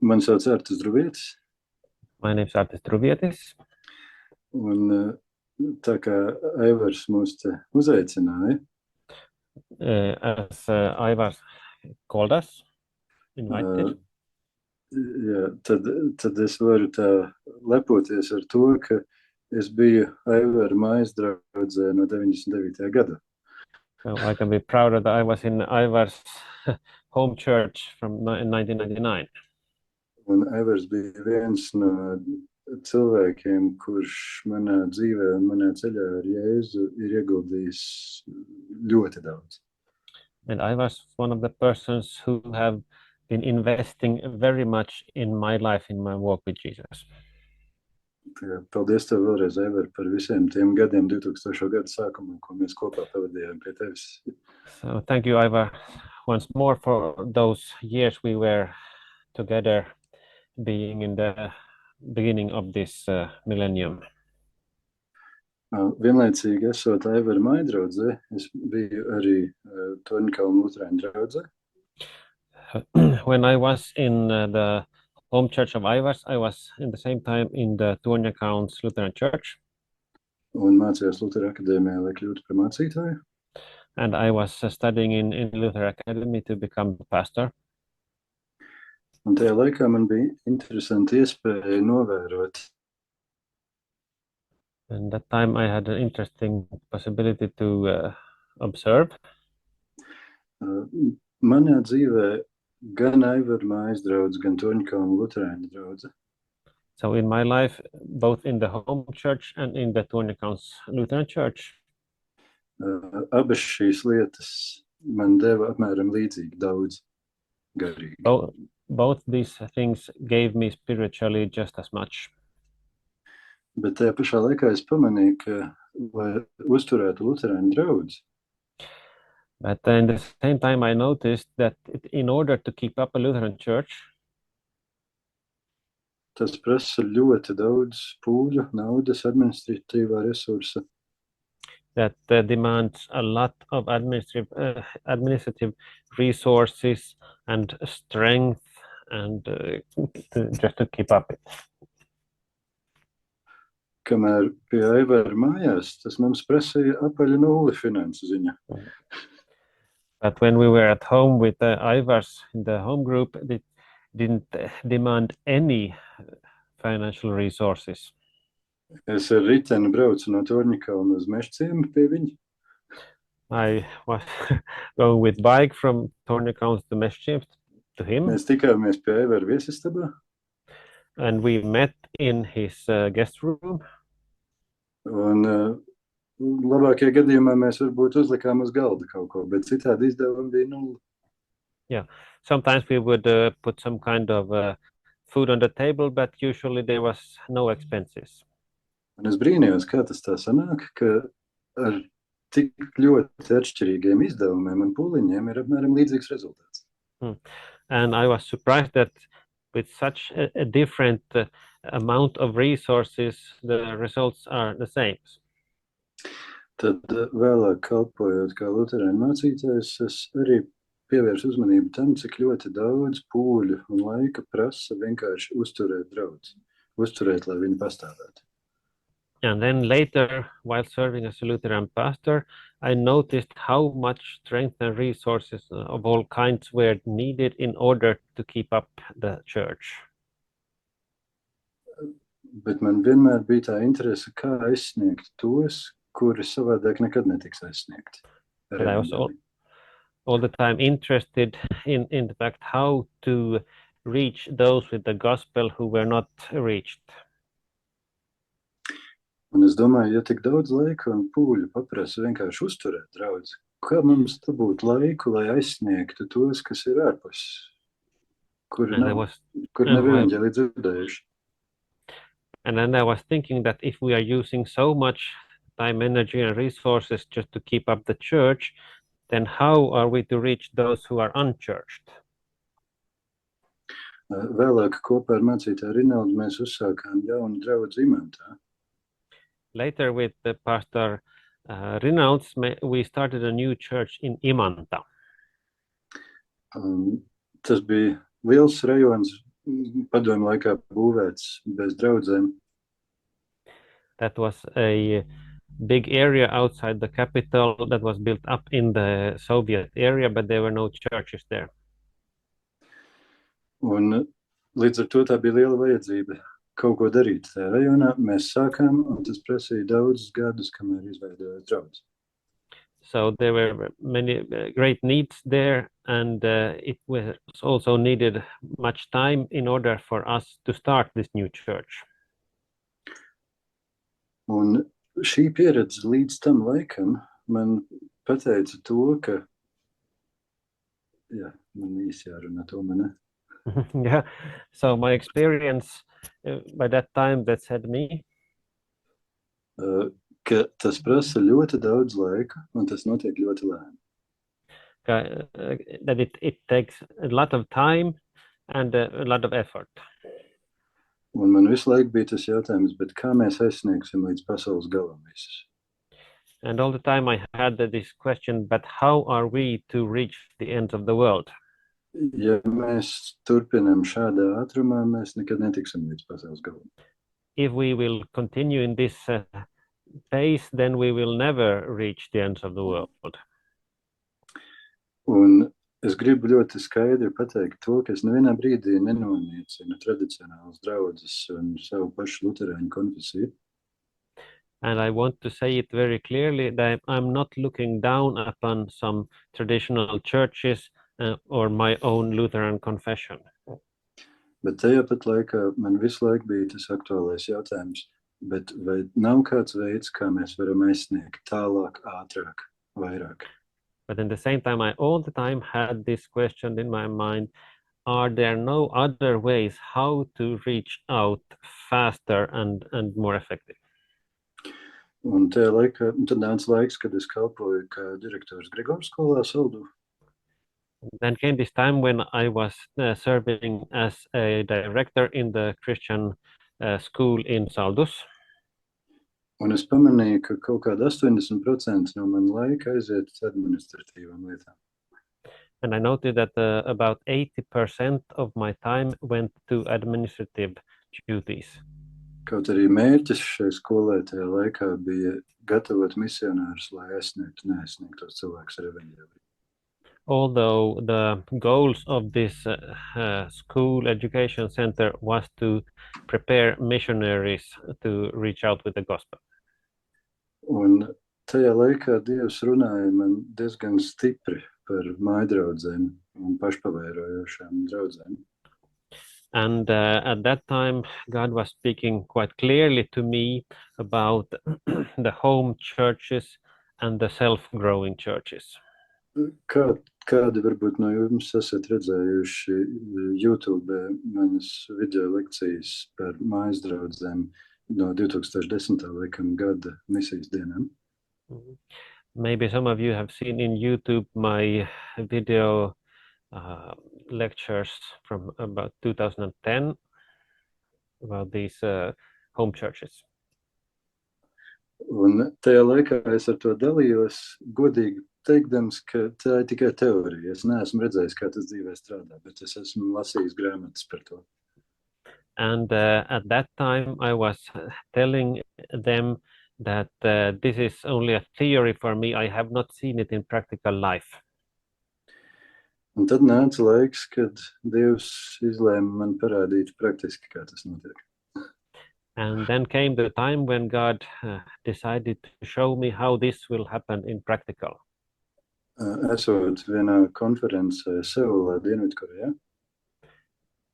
Man sauc Artis Druvietis, My name is Artis Druvietis. un tā kā Aivars mūs te uzaicināja, As Ivar called us, invited, jā, tad es varu tā lepoties ar to, ka es biju Aivara mājas draudzē no 99. gada. so I can be proud that I was in Ivar's home church from 1999. Un Aivars bija viens no cilvēkiem, kurš manā dzīvē un manā ceļā ar Jēzu ir ieguldījis ļoti daudz. And I was one of the persons who have been investing very much in my life, in my walk with Jesus. Paldies tev vēlreiz, Aivar, par visiem tiem gadiem 2000. gada sākumā, ko mēs kopā pavadījām pie tevis. So thank you, Ivar, once more for those years we were together, being in the beginning of this millennium. Vienlaicīgi esot Aivara mājdraudzē, es biju arī Torņkalnu Luterāņu draudzē. When I was in the home church of Ivar's, I was in the same time in the Torņkalns Lutheran Church. Un mācījos Lutera akadēmijā, lai kļūtu par mācītāju. And I was studying in Luther Academy to become a pastor. Un tajā laikā man bija interesanti iespēja novērot. And that time I had an interesting possibility to observe. Manā dzīvē gan Aivara mājas draudze, gan Torņkalnu Luterāņu draudze. So in my life, both in the home church and in the Torņkalns Lutheran Church, abas šīs lietas man deva apmēram līdzīgi daudz garīgi. both these things gave me spiritually just as much. Bet tajā pašā laikā es pamanīju, ka, lai uzturētu Luterāņu draudzi, But in the same time, I noticed that in order to keep up a Lutheran church, tas prasa ļoti daudz pūļu, naudas, administratīvā resursa. that demands a lot of administrative resources and strength and just to keep up it. Kamēr pie Aivara mājās, tas mums prasīja apaļu nulli finansu ziņā. But when we were at home with the Ivars in the home group, it didn't demand any financial resources. Es ar riteni braucu no Torņkalna uz Mežciemu pie viņa. I was going with bike from Torņkalns to Mežciems to him, Mēs tikāmies pie Aivara viesistabā, and we met in his guest room. un labākajā gadījumā mēs varbūt uzlikām uz galda kaut ko, bet citādi izdevumi bija nulli. Yeah, sometimes we would put some kind of food on the table, but usually there was no expenses. Un es brīnījos, kā tas tā sanāk, ka ar tik ļoti atšķirīgiem izdevumiem un pūliņiem ir apmēram līdzīgs rezultāts. And I was surprised that with such a different amount of resources, the results are the same. Tad vēlāk kalpojot kā luterāņu mācītājs, es arī pievēršu uzmanību tam, cik ļoti daudz pūļu un laika prasa vienkārši uzturēt draudzi, uzturēt, lai viņi pastāvētu. And then later, while serving as a Lutheran pastor, I noticed how much strength and resources of all kinds were needed in order to keep up the church. Bet man vienmēr bija tā interese, kā aizsniegt tos, kuri savādāk nekad netiks aizsniegti. But I was all the time interested in the fact how to reach those with the gospel who were not reached. Un es domāju, ja tik daudz laika un pūļu paprasa vienkārši uzturēt draudzi, kā mums te būtu laiku, lai aizsniegtu tos, kas ir ārpus, kuri nav evaņģēlī dzirdējuši. And then I was thinking that if we are using so much time, energy and resources just to keep up the church, then how are we to reach those who are unchurched? Vēlāk kopā ar mācītāju Rinaldu mēs uzsākām jaunu draudzi Imantā. Later with the pastor Rinalds, we started a new church in Imanta. Tas bija liels rajons padomju laikā būvēts bez draudzēm. That was a big area outside the capital that was built up in the Soviet area, but there were no churches there. Un līdz ar to tā bija liela vajadzība kaut ko darīt tajā rajonā. Mēs sākām, un tas prasīja daudzus gadus, kamēr izveidojās draudz. So there were many great needs there, and it was also needed much time in order for us to start this new church. Un šī pieredze līdz tam laikam man pateica to, ka, jā, man īsi jārunā to, man. Yeah, so my experience by that time that said me ka tas prasa ļoti daudz laika, un tas notiek ļoti lēni. That it takes a lot of time and a lot of effort. Un man visu laiku bija tas jautājums, bet kā mēs aizsniegsim līdz pasaules galam visus? And all the time I had this question, but how are we to reach the ends of the world? Ja mēs turpinām šādā ātrumā, mēs nekad netiksim līdz pasaules galam. If we will continue in this pace, then we will never reach the ends of the world. Un es gribu ļoti skaidri pateikt to, ka es nevienā brīdī nenoniecinu tradicionālas draudzes un savu pašu luterāņu konfesiju. And I want to say it very clearly that I'm not looking down upon some traditional churches or my own Lutheran confession. Bet tajā pat laikā man visu laiku bija tas aktuālais jautājums, bet vai nav kāds veids, kā mēs varam aizsniegt tālāk, ātrāk, vairāk? But in the same time, I all the time had this question in my mind, are there no other ways how to reach out faster and more effective? Un tajā laikā, tad nāca laiks, kad es kalpoju kā direktors Grigors skolā Saldū. Then came this time when I was serving as a director in the Christian school in Saldus. Un es pamanīju, ka kaut kāda 80% no man laika aiziet administratīvām lietām. And I noted that about 80% of my time went to administrative duties. Kaut arī mērķis šai skolai tajā laikā bija gatavot misionārus, lai aizsniegtu neaizsniegtos cilvēkus ar evaņģēliju. Although the goals of this school education center was to prepare missionaries to reach out with the gospel. Un tajā laikā Dievs runāja man diezgan stipri par mājdraudzēm un pašpavairojošām draudzēm. And at that time, God was speaking quite clearly to me about the home churches and the self-growing churches. Kādi varbūt no jums esat redzējuši YouTube manas video lekcijas par mājas draudzēm no 2010. Laikam gada misijas dienām? Maybe some of you have seen in YouTube my video lectures from about 2010 about these home churches. Un tajā laikā es ar to dalījos, godīgi teikdams, ka tā ir tikai teorija. Es neesmu redzējis, kā tas dzīvē strādā, bet es esmu lasījis grāmatas par to. And at that time I was telling them that this is only a theory for me. I have not seen it in practical life. Un tad nāca laiks, kad Dievs izlēma man parādīt praktiski, kā tas notiek. And then came the time when God decided to show me how this will happen in practical. Esot vienā konferencē Seulā, Dienvidkorejā.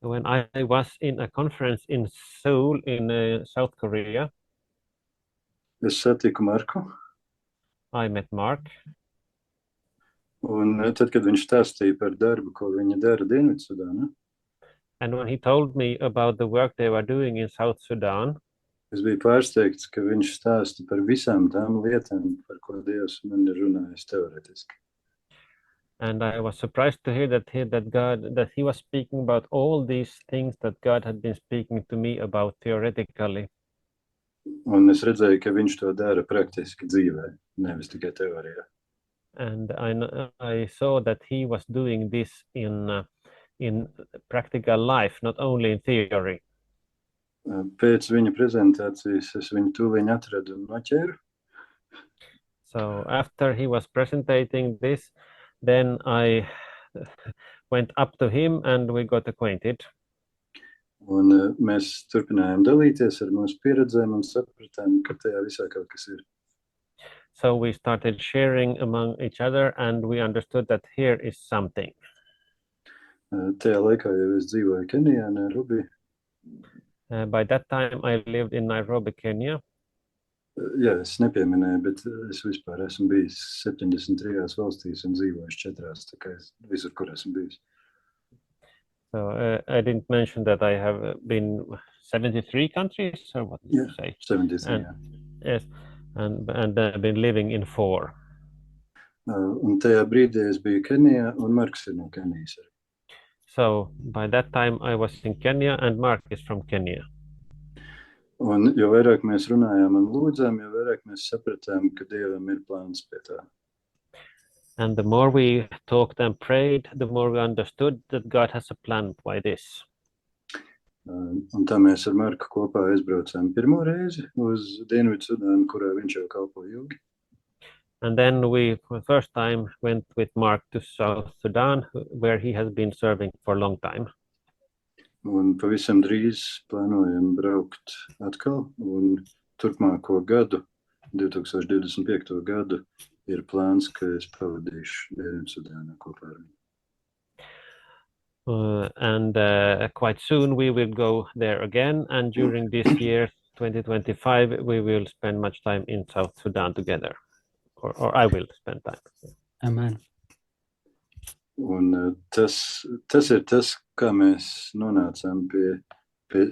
When I was in a conference in Seoul in South Korea, Es satiku Marku, I met Mark. un tad, kad viņš stāstīja par darbu, ko viņa dara Dienvidsudānā, And when he told me about the work they were doing in South Sudan, es biju pārsteigts, ka viņš stāsta par visām tām lietām, par ko Dievs man ir runājis teoretiski. and I was surprised to hear that he was speaking about all these things that God had been speaking to me about theoretically. Un es redzēju, ka viņš to dara praktiski dzīvē, nevis tikai teorijā. And I saw that he was doing this in in practical life, not only in theory. Pēc viņa prezentācijas es viņu tūlīt atradu un noķēru. So after he was presenting this, then I went up to him and we got acquainted. Un mēs turpinājām dalīties ar mūsu pieredzēm un sapratām, ka tajā visā kaut kas ir. So we started sharing among each other and we understood that here is something. Tajā laikā jau es dzīvoju Kenijā, Nairobi. By that time I lived in Nairobi, Kenya. Jā, es nepieminēju, bet es vispār esmu bijis 73 valstīs un dzīvojis 4, tā kā es visur, kur esmu bijis. So I didn't mention that I have been 73 countries, or what did you say? 73, yes, and I've been living in 4. Un tajā brīdī es biju Kenijā un Marks ir no Kenijas. So by that time I was in Kenya and Mark is from Kenya. Un jo vairāk mēs runājām un lūdzām, jo vairāk mēs sapratām, ka Dievam ir plāns pie tā. And the more we talked and prayed, the more we understood that God has a plan by this. Un tā mēs ar Marku kopā aizbraucām pirmo reizi uz Dienvidu Sudānu, kurā viņš jau kalpo ilgi. And then we, for the first time, went with Mark to South Sudan, where he has been serving for a long time. Un pavisam drīz plānojam braukt atkal, un turpmāko gadu, 2025. gadu, ir plāns, ka es pavadīšu Dienvidu Sudānā kopā ar viņu. And quite soon we will go there again, and during this year, 2025, we will spend much time in South Sudan together, or I will spend time. Amen. Un tas ir tas, kā mēs nonācām pie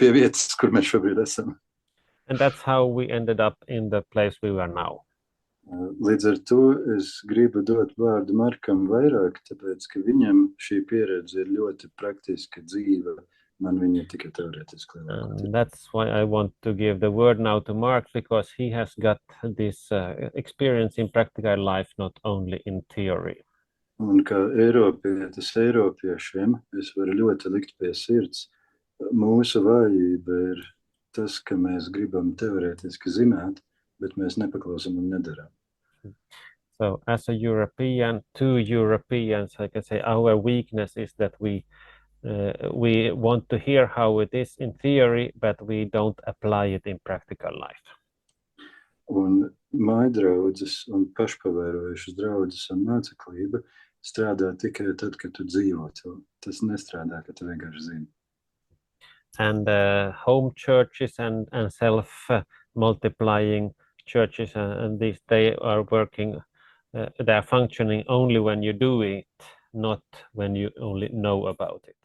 vietas, kur mēs šobrīd esam. And that's how we ended up in the place we are now. Līdz ar to es gribu dot vārdu Markam vairāk, tāpēc, ka viņam šī pieredze ir ļoti praktiska dzīve. Man viņa ir tikai teorētiski. And that's why I want to give the word now to Mark, because he has got this experience in practical life, not only in theory. Un kā Eiropietis Eiropiešiem, es varu ļoti likt pie sirds. Mūsu vājība ir tas, ka mēs gribam teorētiski zināt, bet mēs nepaklausam un nedarām. So as a European, to Europeans, I can say our weakness is that we want to hear how it is in theory, but we don't apply it in practical life. Un mājdraudzes un pašpavērojušas draudzes un māceklība strādā tikai tad, kad tu dzīvo to. Tas nestrādā, ka tu vienkārši zini. And home churches and self-multiplying churches and these, they are working, they are functioning only when you do it, not when you only know about it.